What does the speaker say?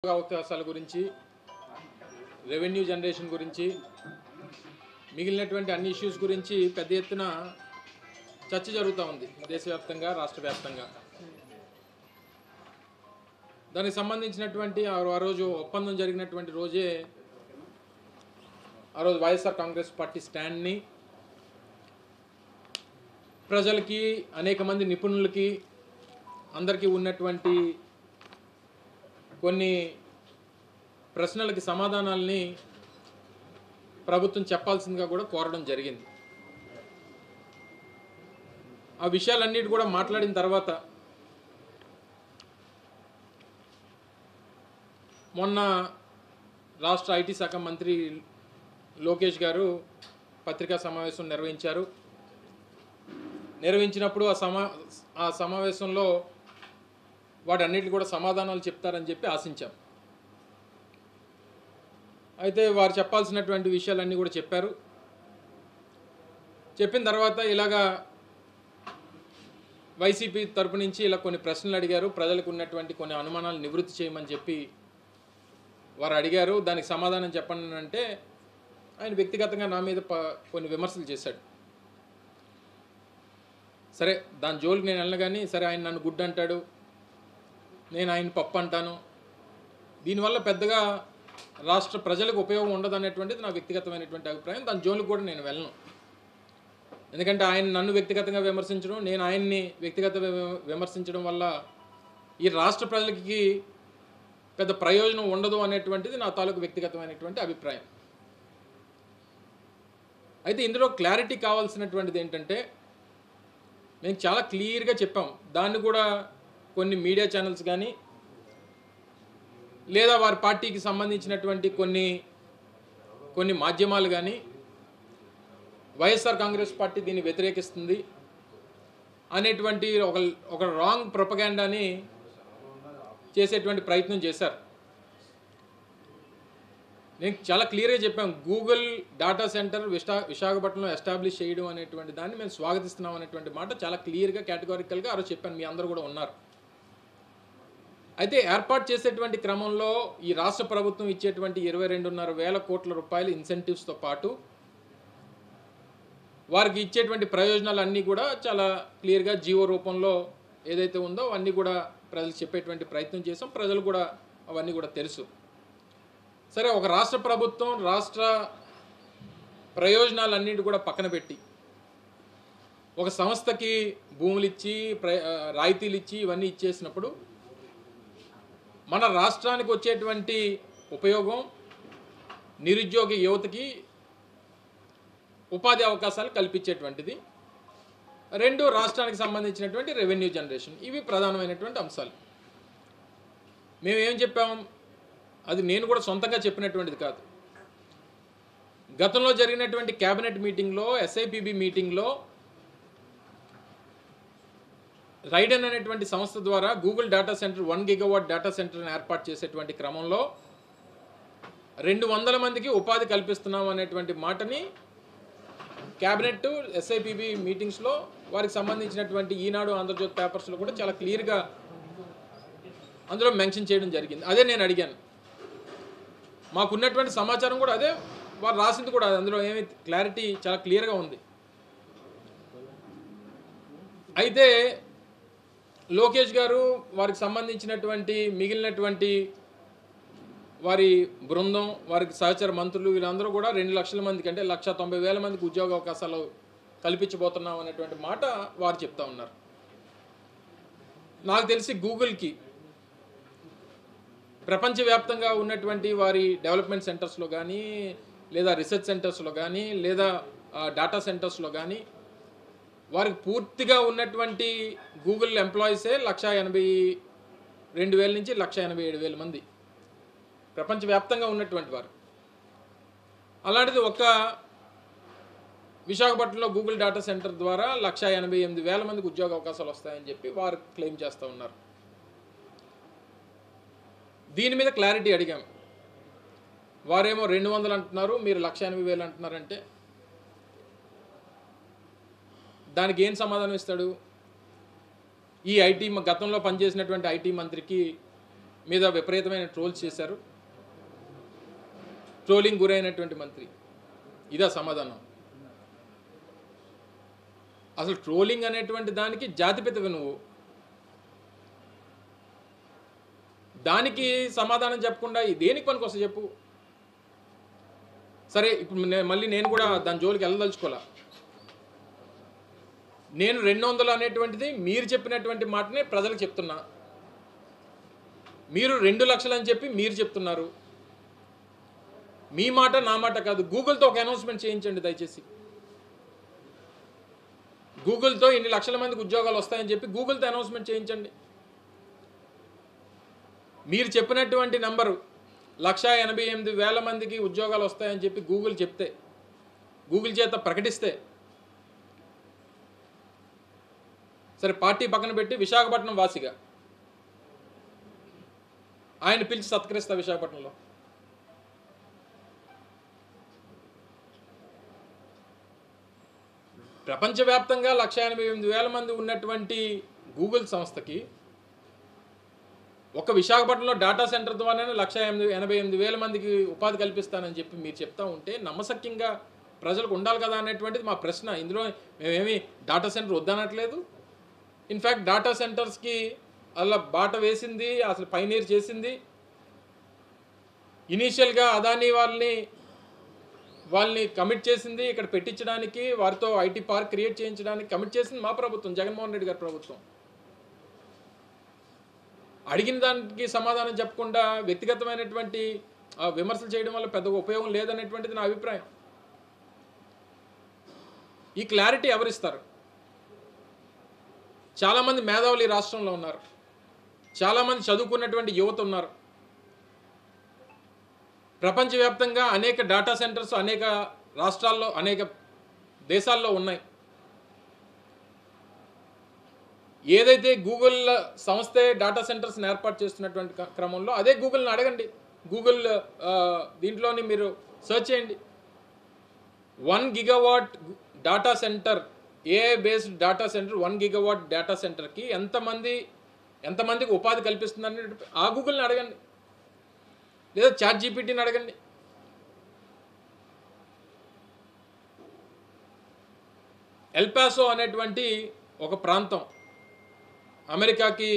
అవకాశాల గురించి, revenue generation గురించి, మిగిలినటువంటి అన్ని ఇష్యూస్ గురించి పెద్ద ఎత్తున చర్చ జరుగుతూ ఉంది దేశవ్యాప్తంగా, రాష్ట్ర వ్యాప్తంగా. దానికి సంబంధించినటువంటి ఆ రోజు ఒప్పందం జరిగినటువంటి రోజే ఆ రోజు వైఎస్ఆర్ కాంగ్రెస్ పార్టీ స్టాండ్ని ప్రజలకి, అనేక మంది నిపుణులకి, అందరికీ ఉన్నటువంటి కొన్ని ప్రశ్నలకి సమాధానాలని ప్రభుత్వం చెప్పాల్సిందిగా కూడా కోరడం జరిగింది. ఆ విషయాలన్నిటి కూడా మాట్లాడిన తర్వాత మొన్న రాష్ట్ర ఐటీ శాఖ మంత్రి లోకేష్ గారు పత్రికా సమావేశం నిర్వహించినప్పుడు ఆ సమావేశంలో వాటన్నిటిని కూడా సమాధానాలు చెప్తారని చెప్పి ఆశించాం. అయితే వారు చెప్పాల్సినటువంటి విషయాలన్నీ కూడా చెప్పారు. చెప్పిన తర్వాత ఇలాగా వైసీపీ తరపు నుంచి ఇలా కొన్ని ప్రశ్నలు అడిగారు, ప్రజలకు ఉన్నటువంటి కొన్ని అనుమానాలు నివృత్తి చేయమని చెప్పి వారు అడిగారు. దానికి సమాధానం చెప్పండి అంటే ఆయన వ్యక్తిగతంగా నా మీద కొన్ని విమర్శలు చేశాడు. సరే, దాని జోలికి నేను వెళ్ళను, కానీ సరే ఆయన నన్ను గుడ్ అంటాడు, నేను ఆయన పప్పు అంటాను, దీనివల్ల పెద్దగా రాష్ట్ర ప్రజలకు ఉపయోగం ఉండదు అనేటువంటిది నా వ్యక్తిగతమైనటువంటి అభిప్రాయం. దాని జోలికి కూడా నేను వెళ్ళను. ఎందుకంటే ఆయన నన్ను వ్యక్తిగతంగా విమర్శించడం, నేను ఆయన్ని విమర్శించడం వల్ల ఈ రాష్ట్ర ప్రజలకి పెద్ద ప్రయోజనం ఉండదు అనేటువంటిది నా తాలూకు వ్యక్తిగతమైనటువంటి అభిప్రాయం. అయితే ఇందులో క్లారిటీ కావాల్సినటువంటిది ఏంటంటే, మేము చాలా క్లియర్గా చెప్పాం. దాన్ని కూడా కొన్ని మీడియా ఛానల్స్ కానీ లేదా వారి పార్టీకి సంబంధించినటువంటి కొన్ని మాధ్యమాలు కానీ వైఎస్ఆర్ కాంగ్రెస్ పార్టీ దీన్ని వ్యతిరేకిస్తుంది అనేటువంటి ఒక రాంగ్ ప్రొపగాండాని చేసేటువంటి ప్రయత్నం చేశారు. నేను చాలా క్లియర్గా చెప్పాం, గూగుల్ డేటా సెంటర్ విశాఖపట్నంలో ఎస్టాబ్లిష్ చేయడం అనేటువంటి దాన్ని మేము స్వాగతిస్తున్నాం అనేటువంటి మాట చాలా క్లియర్గా, కేటగారికల్గా ఆ రోజు చెప్పాను. మీ అందరూ కూడా ఉన్నారు. అయితే ఏర్పాటు చేసేటువంటి క్రమంలో ఈ రాష్ట్ర ప్రభుత్వం ఇచ్చేటువంటి 22,500 కోట్ల రూపాయల ఇన్సెంటివ్స్తో పాటు వారికి ఇచ్చేటువంటి ప్రయోజనాలు అన్నీ కూడా చాలా క్లియర్గా జీవో రూపంలో ఏదైతే ఉందో అవన్నీ కూడా ప్రజలు చెప్పేటువంటి ప్రయత్నం చేసాం. ప్రజలు కూడా అవన్నీ కూడా తెలుసు. సరే, ఒక రాష్ట్ర ప్రభుత్వం రాష్ట్ర ప్రయోజనాలన్నింటి కూడా పక్కన పెట్టి ఒక సంస్థకి భూములు ఇచ్చి రాయితీలు ఇచ్చి ఇవన్నీ ఇచ్చేసినప్పుడు మన రాష్ట్రానికి వచ్చేటువంటి ఉపయోగం, నిరుద్యోగ యువతకి ఉపాధి అవకాశాలు కల్పించేటువంటిది, రెండు రాష్ట్రానికి సంబంధించినటువంటి రెవెన్యూ జనరేషన్, ఇవి ప్రధానమైనటువంటి అంశాలు. మేమేం చెప్పాం, అది నేను కూడా సొంతంగా చెప్పినటువంటిది కాదు. గతంలో జరిగినటువంటి క్యాబినెట్ మీటింగ్లో, ఎస్ఐపిబి మీటింగ్లో రైడెన్ అనేటువంటి సంస్థ ద్వారా Google data centre 1 gigawatt data సెంటర్ని ఏర్పాటు చేసేటువంటి క్రమంలో 200 మందికి ఉపాధి కల్పిస్తున్నాం అనేటువంటి మాటని క్యాబినెట్, ఎస్ఐపిబి మీటింగ్స్లో వారికి సంబంధించినటువంటి ఈనాడు, ఆంధ్రజ్యోతి పేపర్స్లో కూడా చాలా క్లియర్గా అందులో మెన్షన్ చేయడం జరిగింది. అదే నేను అడిగాను. మాకున్నటువంటి సమాచారం కూడా అదే, వారు రాసింది కూడా అందులో ఏమి క్లారిటీ చాలా క్లియర్గా ఉంది. అయితే లోకేష్ గారు, వారికి సంబంధించినటువంటి మిగిలినటువంటి వారి బృందం, వారికి సహచర మంత్రులు, వీళ్ళందరూ కూడా 2 లక్షల మందికి, అంటే 190,000 మందికి ఉద్యోగ అవకాశాలు కల్పించబోతున్నాం అనేటువంటి మాట వారు చెప్తా ఉన్నారు. నాకు తెలిసి గూగుల్కి ప్రపంచవ్యాప్తంగా ఉన్నటువంటి వారి డెవలప్మెంట్ సెంటర్స్లో కానీ, లేదా రీసెర్చ్ సెంటర్స్లో కానీ, లేదా డేటా సెంటర్స్లో కానీ వారికి పూర్తిగా ఉన్నటువంటి గూగుల్ ఎంప్లాయీసే 182,000 నుంచి 187,000 మంది ప్రపంచవ్యాప్తంగా ఉన్నటువంటి వారు. అలాంటిది ఒక విశాఖపట్నంలో గూగుల్ డేటా సెంటర్ ద్వారా 188,000 మందికి ఉద్యోగ అవకాశాలు వస్తాయని చెప్పి వారు క్లెయిమ్ చేస్తూ ఉన్నారు. దీని మీద క్లారిటీ అడిగాం. వారేమో 200 అంటున్నారు, మీరు 180,000 అంటున్నారంటే దానికి ఏం సమాధానం ఇస్తాడు? ఈ ఐటీ గతంలో పనిచేసినటువంటి ఐటీ మంత్రికి మీద విపరీతమైన ట్రోల్స్ చేశారు. ట్రోలింగ్ గురైనటువంటి మంత్రి. ఇదా సమాధానం? అసలు ట్రోలింగ్ అనేటువంటి దానికి జాతిపితవి నువ్వు. దానికి సమాధానం చెప్పకుండా దేనికి పనికి వస్తే చెప్పు. సరే, ఇప్పుడు మళ్ళీ నేను కూడా దాని జోలికి వెళ్ళదలుచుకోలే. నేను 200 అనేటువంటిది మీరు చెప్పినటువంటి మాటనే ప్రజలకు చెప్తున్నా. మీరు 2 లక్షలు అని చెప్పి మీరు చెప్తున్నారు. మీ మాట నా మాట కాదు. గూగుల్తో ఒక అనౌన్స్మెంట్ చేయించండి దయచేసి. గూగుల్తో ఇన్ని లక్షల మందికి ఉద్యోగాలు వస్తాయని చెప్పి గూగుల్తో అనౌన్స్మెంట్ చేయించండి. మీరు చెప్పినటువంటి నంబరు 1,88,000 మందికి ఉద్యోగాలు వస్తాయని చెప్పి గూగుల్ చెప్తే, గూగుల్ చేత ప్రకటిస్తే, సరే పార్టీ పక్కన పెట్టి విశాఖపట్నం వాసిగా ఆయన పిలిచి సత్కరిస్తా. విశాఖపట్నంలో ప్రపంచవ్యాప్తంగా 1,88,000 మంది ఉన్నటువంటి గూగుల్ సంస్థకి ఒక విశాఖపట్నంలో డేటా సెంటర్ ద్వారానే 1,88,000 మందికి ఉపాధి కల్పిస్తానని చెప్పి మీరు చెప్తా ఉంటే నమ్మశక్యంగా ప్రజలకు ఉండాలి కదా అనేటువంటిది మా ప్రశ్న. ఇందులో మేమేమి డేటా సెంటర్ వద్దనట్లేదు. ఇన్ఫ్యాక్ట్ డేటా సెంటర్స్కి అలా బాట వేసింది, అసలు పైనీర్ చేసింది. ఇనీషియల్గా అదానీ వాళ్ళని కమిట్ చేసింది ఇక్కడ పెట్టించడానికి, వారితో ఐటీ పార్క్ క్రియేట్ చేయించడానికి కమిట్ చేసింది మా ప్రభుత్వం, జగన్మోహన్ రెడ్డి గారి ప్రభుత్వం. అడిగిన దానికి సమాధానం చెప్పకుండా వ్యక్తిగతమైనటువంటి విమర్శలు చేయడం వల్ల పెద్దగా ఉపయోగం లేదనేటువంటిది నా అభిప్రాయం. ఈ క్లారిటీ ఎవరిస్తారు? చాలామంది మేధావులు ఈ రాష్ట్రంలో ఉన్నారు. చాలామంది చదువుకున్నటువంటి యువత ఉన్నారు. ప్రపంచవ్యాప్తంగా అనేక డేటా సెంటర్స్ అనేక రాష్ట్రాల్లో అనేక దేశాల్లో ఉన్నాయి. ఏదైతే గూగుల్ సంస్థే డేటా సెంటర్స్ని ఏర్పాటు చేస్తున్నటువంటి క్రమంలో అదే గూగుల్ని అడగండి. గూగుల్ దీంట్లోని మీరు సెర్చ్ చేయండి. 1 gigawatt data centre, AI based data centre, 1 gigawatt data సెంటర్కి ఎంతమందికి ఉపాధి కల్పిస్తుందని ఆ గూగుల్ని అడగండి, లేదా చాట్ జీపీటీని అడగండి. ఎల్పాసో అనేటువంటి ఒక ప్రాంతం అమెరికాకి